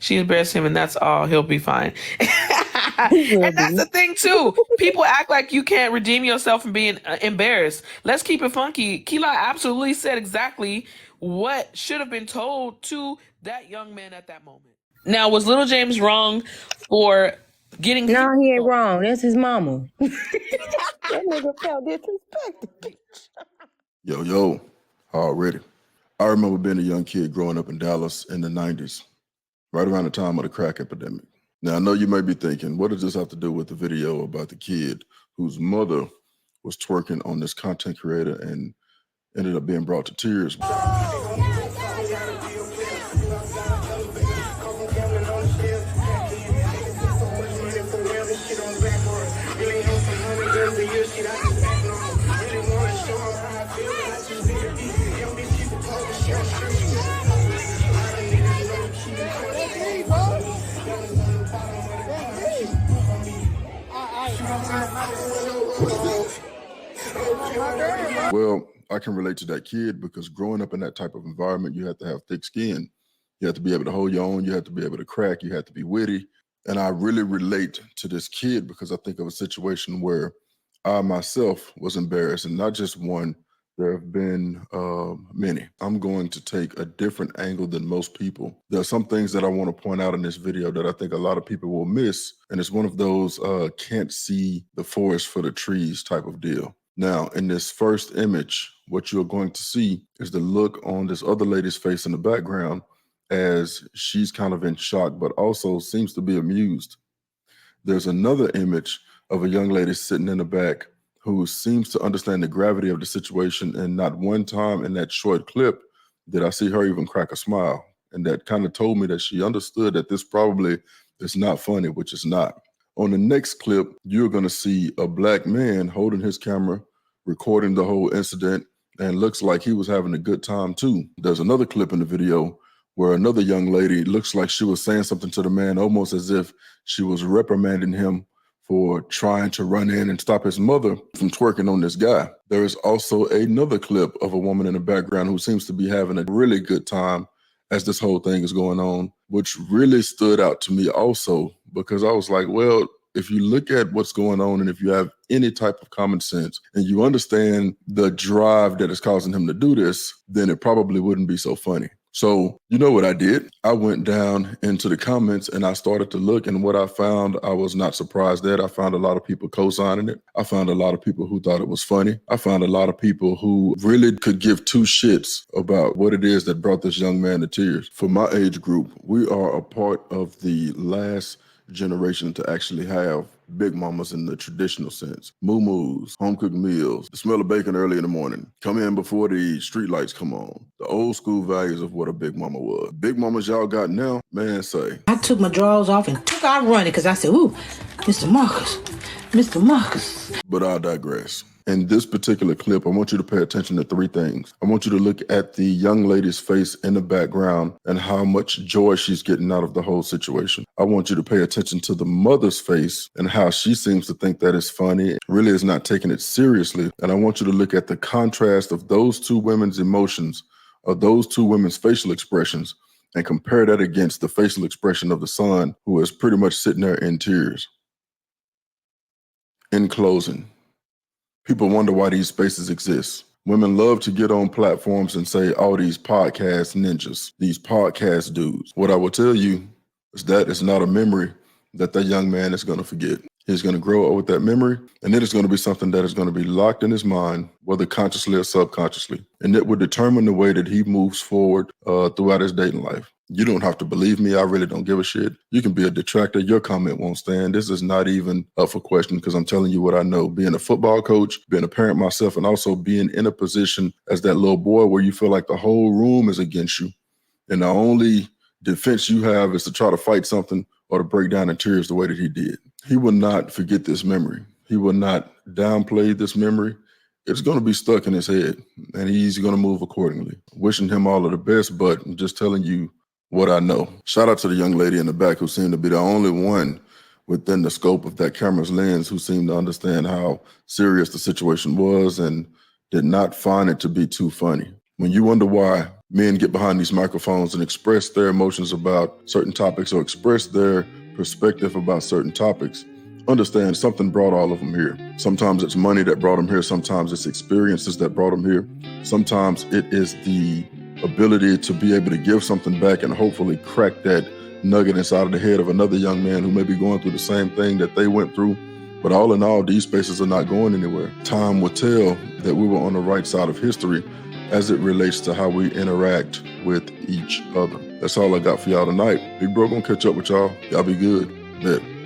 She embarrassed him, and that's all. He'll be fine. He will And that's be. the thing too. People act like you can't redeem yourself from being embarrassed. Let's keep it funky. Kila absolutely said exactly what should have been told to that young man at that moment. Now, was Little James wrong for getting his No, he ain't wrong. That's his mama. That nigga felt disrespected. Yo, already. I remember being a young kid growing up in Dallas in the 90s, right around the time of the crack epidemic. Now, I know you may be thinking, what does this have to do with the video about the kid whose mother was twerking on this content creator and ended up being brought to tears? Well, I can relate to that kid because growing up in that type of environment, you have to have thick skin. You have to be able to hold your own. You have to be able to crack. You have to be witty. And I really relate to this kid because I think of a situation where I myself was embarrassed, and not just one. There have been many. I'm going to take a different angle than most people. There are some things that I want to point out in this video that I think a lot of people will miss. And it's one of those can't see the forest for the trees type of deal. Now, in this first image, what you're going to see is the look on this other lady's face in the background as she's kind of in shock, but also seems to be amused. There's another image of a young lady sitting in the back who seems to understand the gravity of the situation, and not one time in that short clip did I see her even crack a smile. And that kind of told me that she understood that this probably is not funny, which is not. On the next clip, you're going to see a black man holding his camera, recording the whole incident, and looks like he was having a good time too. There's another clip in the video where another young lady looks like she was saying something to the man, almost as if she was reprimanding him for trying to run in and stop his mother from twerking on this guy. There is also another clip of a woman in the background who seems to be having a really good time as this whole thing is going on, which really stood out to me also because I was like, well, if you look at what's going on and if you have any type of common sense and you understand the drive that is causing him to do this, then it probably wouldn't be so funny. So you know what I did? I went down into the comments and I started to look, and what I found, I was not surprised at. I found a lot of people co-signing it. I found a lot of people who thought it was funny. I found a lot of people who really could give two shits about what it is that brought this young man to tears. For my age group, we are a part of the last generation to actually have big mamas in the traditional sense. Moo-moos, home-cooked meals, the smell of bacon early in the morning, come in before the street lights come on, the old school values of what a big mama was. Big mamas y'all got now, man, say. I took my drawers off and took out running because I said, ooh, Mr. Marcus. But I digress. In this particular clip, I want you to pay attention to three things. I want you to look at the young lady's face in the background and how much joy she's getting out of the whole situation. I want you to pay attention to the mother's face and how she seems to think that is funny, really is not taking it seriously. And I want you to look at the contrast of those two women's emotions, or those two women's facial expressions, and compare that against the facial expression of the son, who is pretty much sitting there in tears. In closing, people wonder why these spaces exist. Women love to get on platforms and say, oh, these podcast ninjas, these podcast dudes. What I will tell you is that it's not a memory that young man is going to forget. He's going to grow up with that memory, and it is going to be something that is going to be locked in his mind, whether consciously or subconsciously. And it will determine the way that he moves forward throughout his dating life. You don't have to believe me. I really don't give a shit. You can be a detractor. Your comment won't stand. This is not even up for question because I'm telling you what I know. Being a football coach, being a parent myself, and also being in a position as that little boy where you feel like the whole room is against you. And the only defense you have is to try to fight something or to break down in tears the way that he did. He will not forget this memory. He will not downplay this memory. It's going to be stuck in his head, and he's going to move accordingly. Wishing him all of the best, but I'm just telling you what I know. Shout out to the young lady in the back who seemed to be the only one within the scope of that camera's lens who seemed to understand how serious the situation was and did not find it to be too funny. When you wonder why men get behind these microphones and express their emotions about certain topics or express their perspective about certain topics, understand something brought all of them here. Sometimes it's money that brought them here. Sometimes it's experiences that brought them here. Sometimes it is the ability to be able to give something back and hopefully crack that nugget inside of the head of another young man who may be going through the same thing that they went through. But all in all, these spaces are not going anywhere. Time will tell that we were on the right side of history as it relates to how we interact with each other. That's all I got for y'all tonight. Big bro gonna catch up with y'all. Y'all be good. Bet.